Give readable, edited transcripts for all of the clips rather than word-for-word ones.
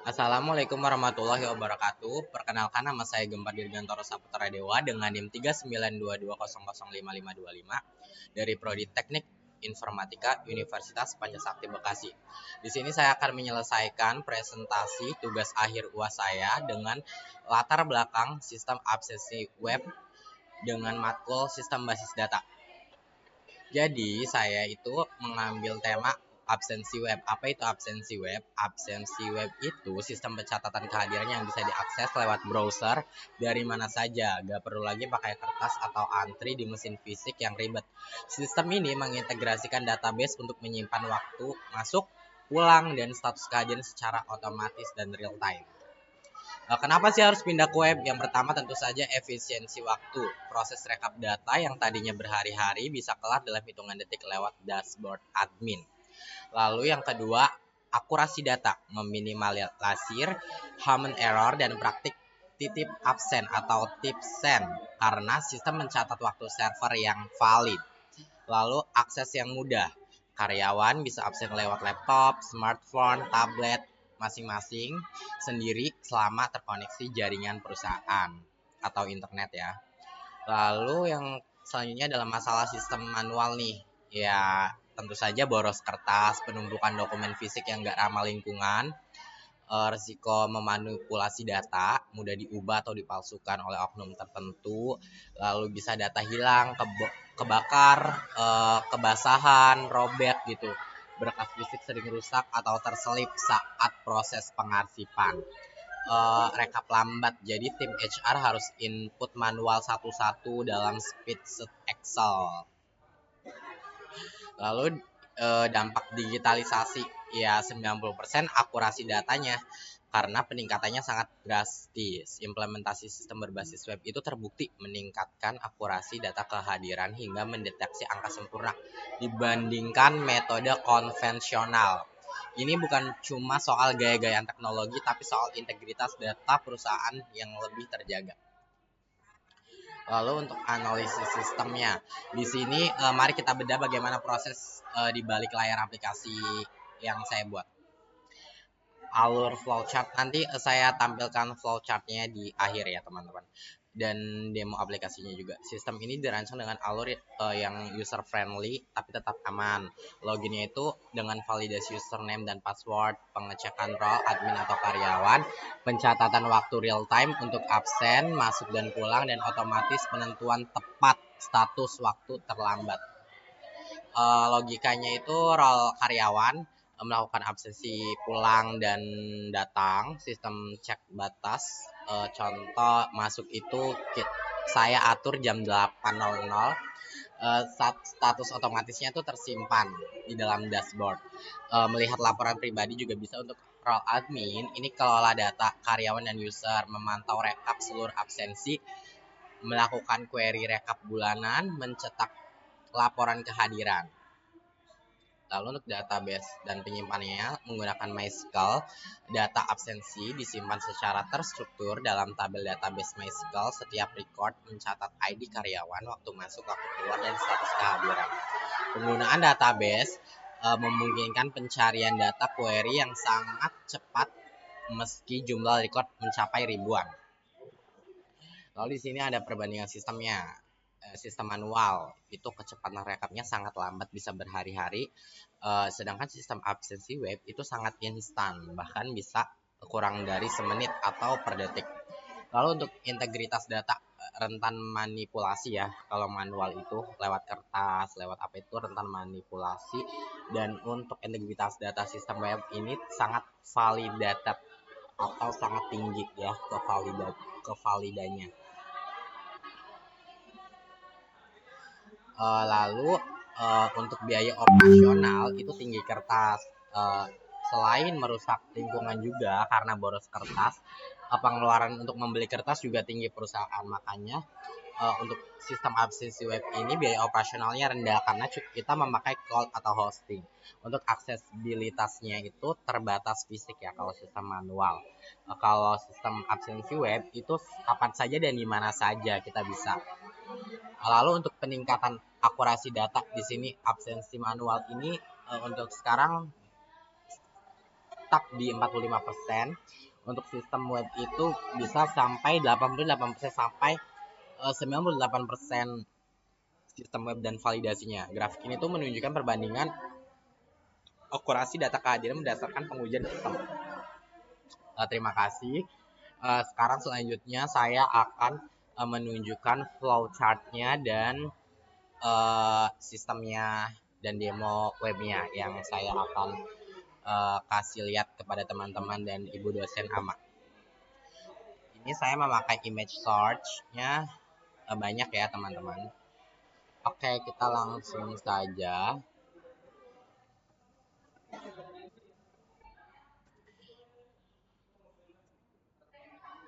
Assalamualaikum warahmatullahi wabarakatuh. Perkenalkan, nama saya Gempar Dirgantoro Saputra Dewa dengan NIM 39220055525 dari Prodi Teknik Informatika Universitas Pancasakti Bekasi. Di sini saya akan menyelesaikan presentasi tugas akhir UAS saya dengan latar belakang sistem absensi web dengan matkul sistem basis data. Jadi saya itu mengambil tema absensi web. Apa itu absensi web? Absensi web itu sistem pencatatan kehadiran yang bisa diakses lewat browser dari mana saja. Gak perlu lagi pakai kertas atau antri di mesin fisik yang ribet. Sistem ini mengintegrasikan database untuk menyimpan waktu masuk, pulang, dan status kehadiran secara otomatis dan real time. Kenapa sih harus pindah ke web? Yang pertama tentu saja efisiensi waktu. Proses rekap data yang tadinya berhari-hari bisa kelar dalam hitungan detik lewat dashboard admin. Lalu yang kedua, akurasi data, meminimalisir human error dan praktik titip absen atau tipsen karena sistem mencatat waktu server yang valid. Lalu akses yang mudah, karyawan bisa absen lewat laptop, smartphone, tablet, masing-masing sendiri selama terkoneksi jaringan perusahaan atau internet ya. Lalu yang selanjutnya adalah masalah sistem manual nih. Ya, tentu saja boros kertas, penumpukan dokumen fisik yang gak ramah lingkungan, resiko memanipulasi data, mudah diubah atau dipalsukan oleh oknum tertentu, lalu bisa data hilang, kebakar, kebasahan, robek gitu. Berkas fisik sering rusak atau terselip saat proses pengarsipan. Rekap lambat, jadi tim HR harus input manual satu-satu dalam spreadsheet Excel. Lalu dampak digitalisasi, ya 90% akurasi datanya karena peningkatannya sangat drastis. Implementasi sistem berbasis web itu terbukti meningkatkan akurasi data kehadiran hingga mendeteksi angka sempurna dibandingkan metode konvensional. Ini bukan cuma soal gaya-gayaan teknologi, tapi soal integritas data perusahaan yang lebih terjaga. Lalu untuk analisis sistemnya, di sini mari kita bedah bagaimana proses di balik layar aplikasi yang saya buat. Alur flowchart nanti saya tampilkan flowchartnya di akhir ya teman-teman, dan demo aplikasinya juga. Sistem ini dirancang dengan alur yang user friendly tapi tetap aman. Loginnya itu dengan validasi username dan password, pengecekan role admin atau karyawan, pencatatan waktu real time untuk absen, masuk dan pulang, dan otomatis penentuan tepat status waktu terlambat. Logikanya itu role karyawan melakukan absensi pulang dan datang, sistem cek batas. Contoh masuk itu saya atur jam 8.00, status otomatisnya itu tersimpan di dalam dashboard. Melihat laporan pribadi juga bisa untuk role admin. Ini kelola data karyawan dan user, memantau rekap seluruh absensi, melakukan query rekap bulanan, mencetak laporan kehadiran. Lalu untuk database dan penyimpanannya menggunakan MySQL, data absensi disimpan secara terstruktur dalam tabel database MySQL. Setiap record mencatat ID karyawan, waktu masuk, waktu keluar, dan status kehadiran. Penggunaan database memungkinkan pencarian data query yang sangat cepat meski jumlah record mencapai ribuan. Lalu di sini ada perbandingan sistemnya. Sistem manual itu kecepatan rekapnya sangat lambat, bisa berhari-hari, sedangkan sistem absensi web itu sangat instan, bahkan bisa kurang dari semenit atau per detik. Lalu untuk integritas data, rentan manipulasi ya. Kalau manual itu lewat kertas, lewat apa itu rentan manipulasi, dan untuk integritas data sistem web ini sangat validated atau sangat tinggi ya kevalidannya. Lalu untuk biaya operasional itu tinggi kertas. Selain merusak lingkungan juga karena boros kertas, pengeluaran untuk membeli kertas juga tinggi perusahaan. Makanya untuk sistem absensi web ini biaya operasionalnya rendah karena kita memakai cloud atau hosting. Untuk aksesibilitasnya itu terbatas fisik ya kalau sistem manual. Kalau sistem absensi web itu kapan saja dan di mana saja kita bisa. Lalu untuk peningkatan akurasi data di sini absensi manual ini untuk sekarang stuck di 45%. Untuk sistem web itu bisa sampai 88% sampai 98% sistem web dan validasinya. Grafik ini tuh menunjukkan perbandingan akurasi data kehadiran berdasarkan pengujian sistem. Terima kasih. Sekarang selanjutnya saya akan menunjukkan flowchart-nya dan sistemnya dan demo webnya yang saya akan kasih lihat kepada teman-teman dan ibu dosen AMA. Ini saya memakai image search-nya banyak ya teman-teman. Oke, kita langsung saja.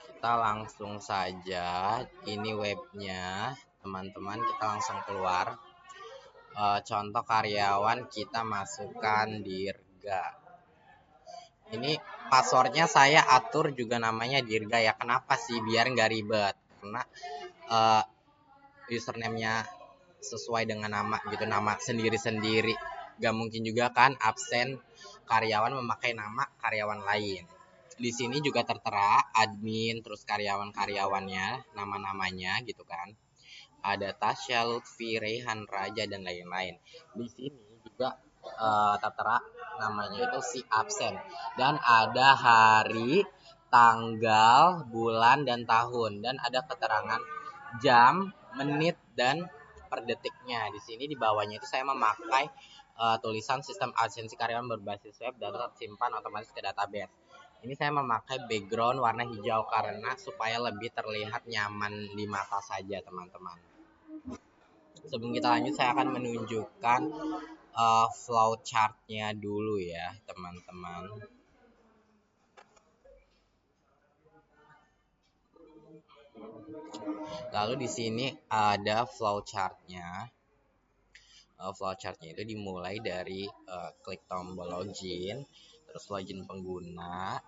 Kita langsung saja. Ini webnya, teman-teman. Kita langsung keluar. Contoh karyawan kita masukkan Dirga. Ini passwordnya saya atur juga namanya Dirga ya. Kenapa sih? Biar nggak ribet. Karena username-nya sesuai dengan nama gitu, nama sendiri-sendiri. Gak mungkin juga kan absen karyawan memakai nama karyawan lain. Di sini juga tertera admin, terus karyawan-karyawannya, nama-namanya gitu kan. Ada Tasya, Lutfi, Rehan, Raja, dan lain-lain. Di sini juga tertera namanya itu si absen. Dan ada hari, tanggal, bulan, dan tahun. Dan ada keterangan jam, menit, dan per detiknya. Di sini di bawahnya itu saya memakai tulisan sistem absensi karyawan berbasis web dan tersimpan otomatis ke database. Ini saya memakai background warna hijau karena supaya lebih terlihat nyaman di mata saja teman-teman. Sebelum kita lanjut saya akan menunjukkan flow chart-nya dulu ya teman-teman. Lalu di sini ada flow chart-nya. Flowchart-nya itu dimulai dari klik tombol login, terus login pengguna,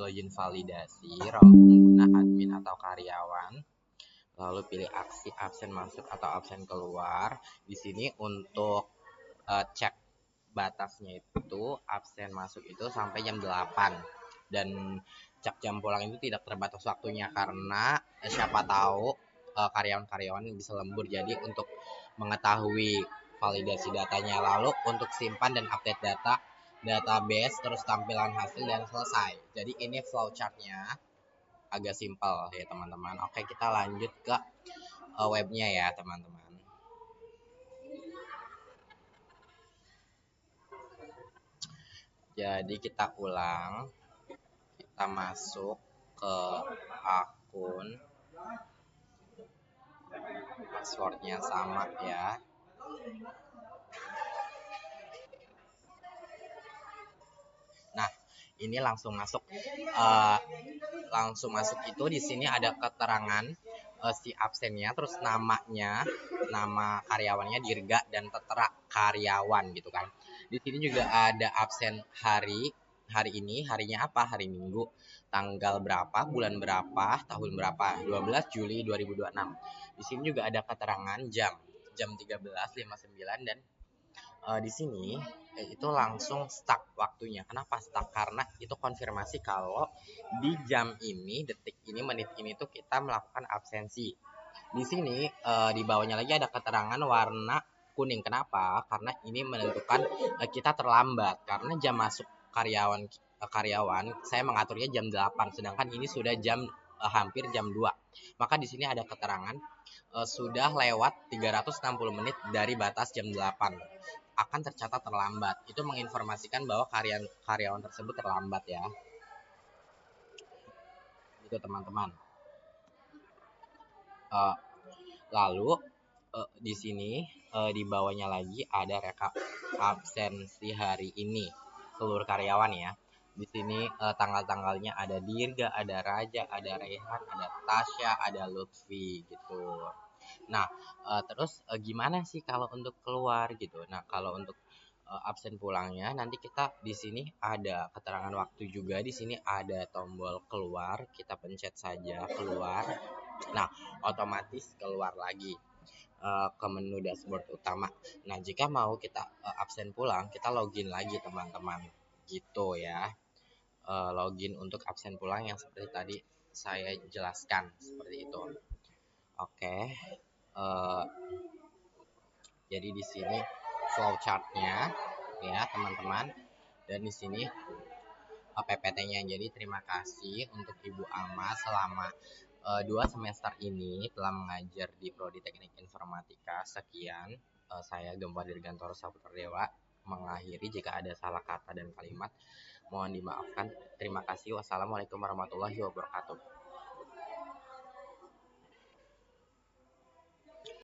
login validasi, role pengguna admin atau karyawan, lalu pilih aksi absen masuk atau absen keluar. Di sini untuk cek batasnya itu absen masuk itu sampai jam 8 dan cek jam pulang itu tidak terbatas waktunya karena siapa tahu karyawan-karyawan bisa lembur. Jadi untuk mengetahui validasi datanya, lalu untuk simpan dan update data database, terus tampilan hasil dan selesai. Jadi ini flowchart-nya agak simpel ya teman-teman. Oke, kita lanjut ke webnya ya teman-teman. Jadi kita ulang, kita masuk ke akun, passwordnya sama ya. Nah, ini langsung masuk. Langsung masuk itu di sini ada keterangan si absennya, terus namanya, nama karyawannya Dirga dan tertera karyawan gitu kan. Di sini juga ada absen hari ini, harinya apa? Hari Minggu. Tanggal berapa, bulan berapa, tahun berapa? 12 Juli 2026. Di sini juga ada keterangan jam 13.59 dan di sini itu langsung stuck waktunya. Kenapa stuck? Karena itu konfirmasi kalau di jam ini, detik ini, menit ini tuh kita melakukan absensi. Di sini di bawahnya lagi ada keterangan warna kuning. Kenapa? Karena ini menentukan kita terlambat karena jam masuk karyawan saya mengaturnya jam 8 sedangkan ini sudah jam hampir jam 2. Maka di sini ada keterangan sudah lewat 360 menit dari batas jam 8 akan tercatat terlambat. Itu menginformasikan bahwa karyawan tersebut terlambat ya. Itu teman-teman. Lalu di sini di bawahnya lagi ada rekap absensi hari ini seluruh karyawan ya. Di sini tanggal-tanggalnya ada Dirga, ada Raja, ada Rehan, ada Tasya, ada Lutfi gitu. Nah, terus gimana sih kalau untuk keluar gitu? Nah, kalau untuk absen pulangnya nanti kita di sini ada keterangan waktu juga. Di sini ada tombol keluar, kita pencet saja keluar. Nah, otomatis keluar lagi ke menu dashboard utama. Nah, jika mau kita absen pulang, kita login lagi teman-teman. Gitu ya. login untuk absen pulang yang seperti tadi saya jelaskan seperti itu. Oke, eh, jadi di sini flow chartnya ya teman-teman, dan di sini PPT-nya. Jadi terima kasih untuk Ibu Ama selama 2 semester ini telah mengajar di Prodi Teknik Informatika. Sekian, saya Gempar Dirgantoro Saputra Dewa mengakhiri. Jika ada salah kata dan kalimat mohon dimaafkan. Terima kasih. Wassalamualaikum warahmatullahi wabarakatuh.